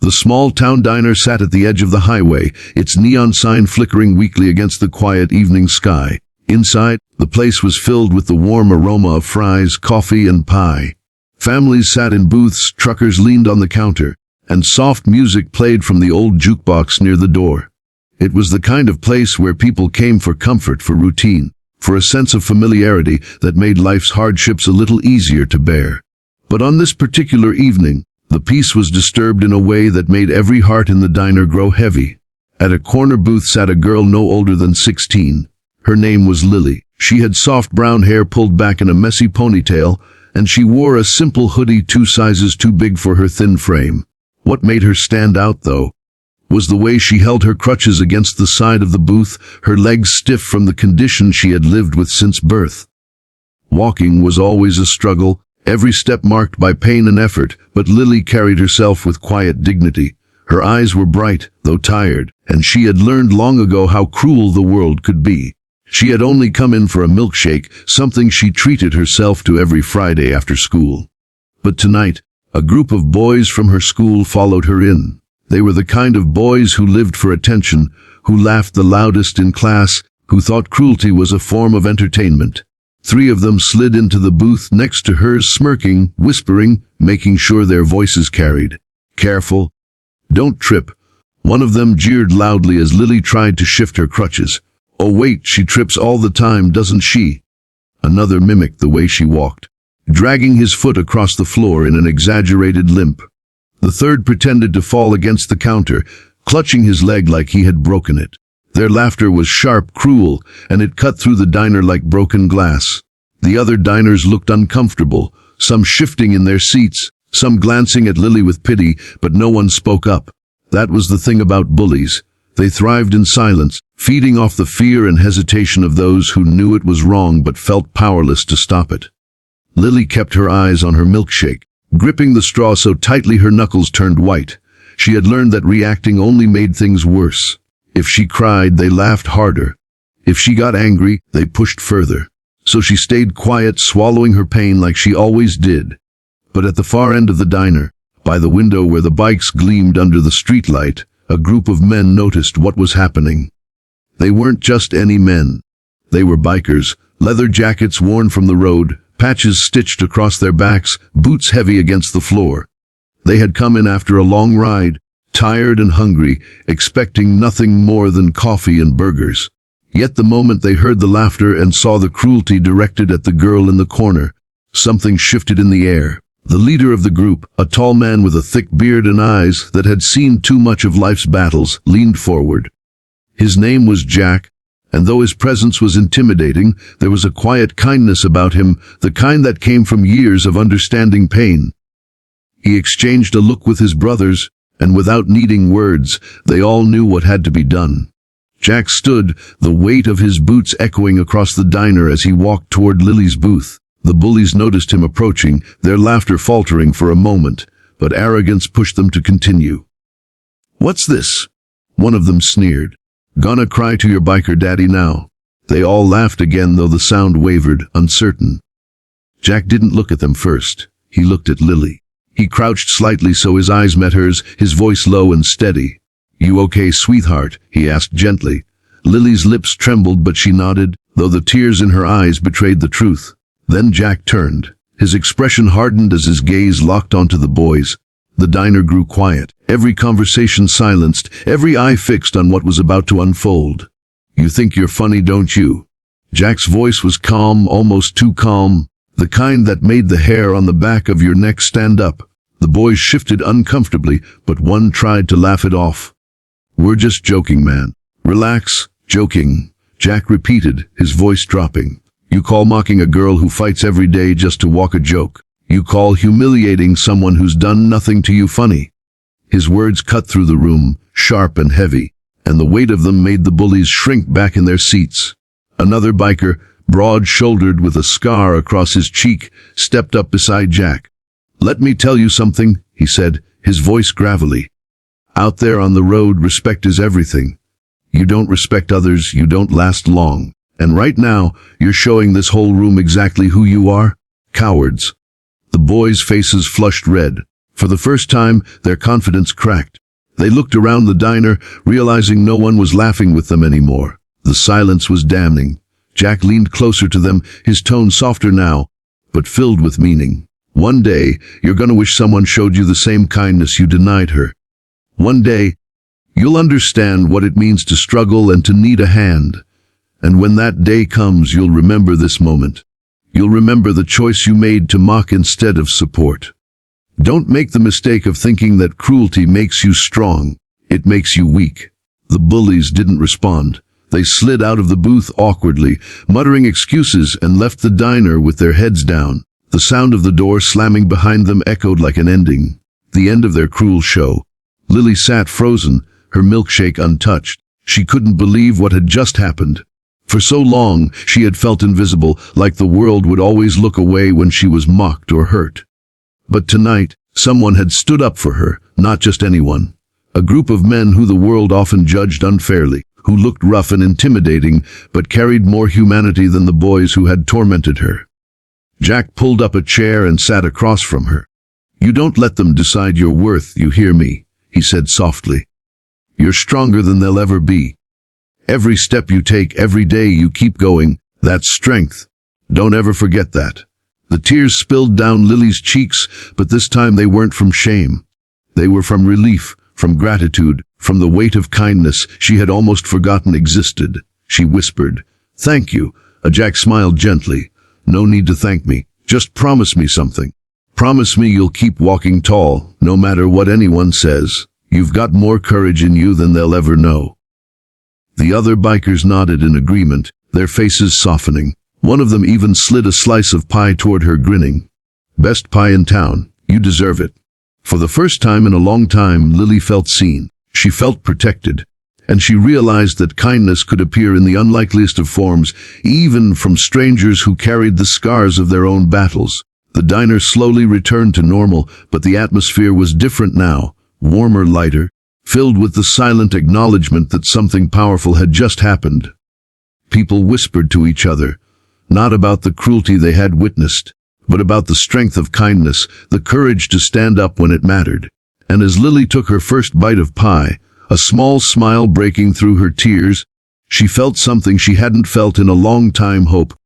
The small-town diner sat at the edge of the highway, its neon sign flickering weakly against the quiet evening sky. Inside, the place was filled with the warm aroma of fries, coffee, and pie. Families sat in booths, truckers leaned on the counter, and soft music played from the old jukebox near the door. It was the kind of place where people came for comfort, for routine, for a sense of familiarity that made life's hardships a little easier to bear. But on this particular evening, the peace was disturbed in a way that made every heart in the diner grow heavy. At a corner booth sat a girl no older than 16. Her name was Lily. She had soft brown hair pulled back in a messy ponytail, and she wore a simple hoodie 2 sizes too big for her thin frame. What made her stand out, though, was the way she held her crutches against the side of the booth, her legs stiff from the condition she had lived with since birth. Walking was always a struggle, every step marked by pain and effort, but Lily carried herself with quiet dignity. Her eyes were bright, though tired, and she had learned long ago how cruel the world could be. She had only come in for a milkshake, something she treated herself to every Friday after school. But tonight, a group of boys from her school followed her in. They were the kind of boys who lived for attention, who laughed the loudest in class, who thought cruelty was a form of entertainment. 3 of them slid into the booth next to hers, smirking, whispering, making sure their voices carried. "Careful. Don't trip." One of them jeered loudly as Lily tried to shift her crutches. "Oh wait, she trips all the time, doesn't she?" Another mimicked the way she walked, dragging his foot across the floor in an exaggerated limp. The third pretended to fall against the counter, clutching his leg like he had broken it. Their laughter was sharp, cruel, and it cut through the diner like broken glass. The other diners looked uncomfortable, some shifting in their seats, some glancing at Lily with pity, but no one spoke up. That was the thing about bullies. They thrived in silence, feeding off the fear and hesitation of those who knew it was wrong but felt powerless to stop it. Lily kept her eyes on her milkshake, gripping the straw so tightly her knuckles turned white. She had learned that reacting only made things worse. If she cried, they laughed harder. If she got angry, they pushed further. So she stayed quiet, swallowing her pain like she always did. But at the far end of the diner, by the window where the bikes gleamed under the streetlight, a group of men noticed what was happening. They weren't just any men. They were bikers, leather jackets worn from the road, patches stitched across their backs, boots heavy against the floor. They had come in after a long ride, tired and hungry, expecting nothing more than coffee and burgers. Yet the moment they heard the laughter and saw the cruelty directed at the girl in the corner, something shifted in the air. The leader of the group, a tall man with a thick beard and eyes that had seen too much of life's battles, leaned forward. His name was Jack, and though his presence was intimidating, there was a quiet kindness about him, the kind that came from years of understanding pain. He exchanged a look with his brothers, and without needing words, they all knew what had to be done. Jack stood, the weight of his boots echoing across the diner as he walked toward Lily's booth. The bullies noticed him approaching, their laughter faltering for a moment, but arrogance pushed them to continue. "What's this?" one of them sneered. "Gonna cry to your biker daddy now?" They all laughed again, though the sound wavered, uncertain. Jack didn't look at them first. He looked at Lily. He crouched slightly so his eyes met hers, his voice low and steady. "You okay, sweetheart?" he asked gently. Lily's lips trembled, but she nodded, though the tears in her eyes betrayed the truth. Then Jack turned. His expression hardened as his gaze locked onto the boys. The diner grew quiet, every conversation silenced, every eye fixed on what was about to unfold. "You think you're funny, don't you?" Jack's voice was calm, almost too calm, the kind that made the hair on the back of your neck stand up. The boys shifted uncomfortably, but one tried to laugh it off. "We're just joking, man. Relax, joking," Jack repeated, his voice dropping. "You call mocking a girl who fights every day just to walk a joke. You call humiliating someone who's done nothing to you funny." His words cut through the room, sharp and heavy, and the weight of them made the bullies shrink back in their seats. Another biker, broad-shouldered with a scar across his cheek, stepped up beside Jack. "Let me tell you something," he said, his voice gravelly. "Out there on the road, respect is everything. You don't respect others, you don't last long. And right now, you're showing this whole room exactly who you are. Cowards." The boys' faces flushed red. For the first time, their confidence cracked. They looked around the diner, realizing no one was laughing with them anymore. The silence was damning. Jack leaned closer to them, his tone softer now, but filled with meaning. One day, you're gonna wish someone showed you the same kindness you denied her. One day, you'll understand what it means to struggle and to need a hand. And when that day comes, you'll remember this moment. You'll remember the choice you made to mock instead of support. Don't make the mistake of thinking that cruelty makes you strong. It makes you weak. The bullies didn't respond. They slid out of the booth awkwardly, muttering excuses, and left the diner with their heads down. The sound of the door slamming behind them echoed like an ending. The end of their cruel show. Lily sat frozen, her milkshake untouched. She couldn't believe what had just happened. For so long, she had felt invisible, like the world would always look away when she was mocked or hurt. But tonight, someone had stood up for her, not just anyone. A group of men who the world often judged unfairly, who looked rough and intimidating, but carried more humanity than the boys who had tormented her. Jack pulled up a chair and sat across from her. "You don't let them decide your worth, you hear me?" he said softly. "You're stronger than they'll ever be. Every step you take, every day you keep going, that's strength. Don't ever forget that." The tears spilled down Lily's cheeks, but this time they weren't from shame. They were from relief, from gratitude, from the weight of kindness she had almost forgotten existed. She whispered, "Thank you." Jack smiled gently. "No need to thank me. Just promise me something. Promise me you'll keep walking tall, no matter what anyone says. You've got more courage in you than they'll ever know." The other bikers nodded in agreement, their faces softening. One of them even slid a slice of pie toward her, grinning. "Best pie in town. You deserve it." For the first time in a long time, Lily felt seen. She felt protected. And she realized that kindness could appear in the unlikeliest of forms, even from strangers who carried the scars of their own battles. The diner slowly returned to normal, but the atmosphere was different now, warmer, lighter, filled with the silent acknowledgement that something powerful had just happened. People whispered to each other, not about the cruelty they had witnessed, but about the strength of kindness, the courage to stand up when it mattered. And as Lily took her first bite of pie, a small smile breaking through her tears, she felt something she hadn't felt in a long time: hope.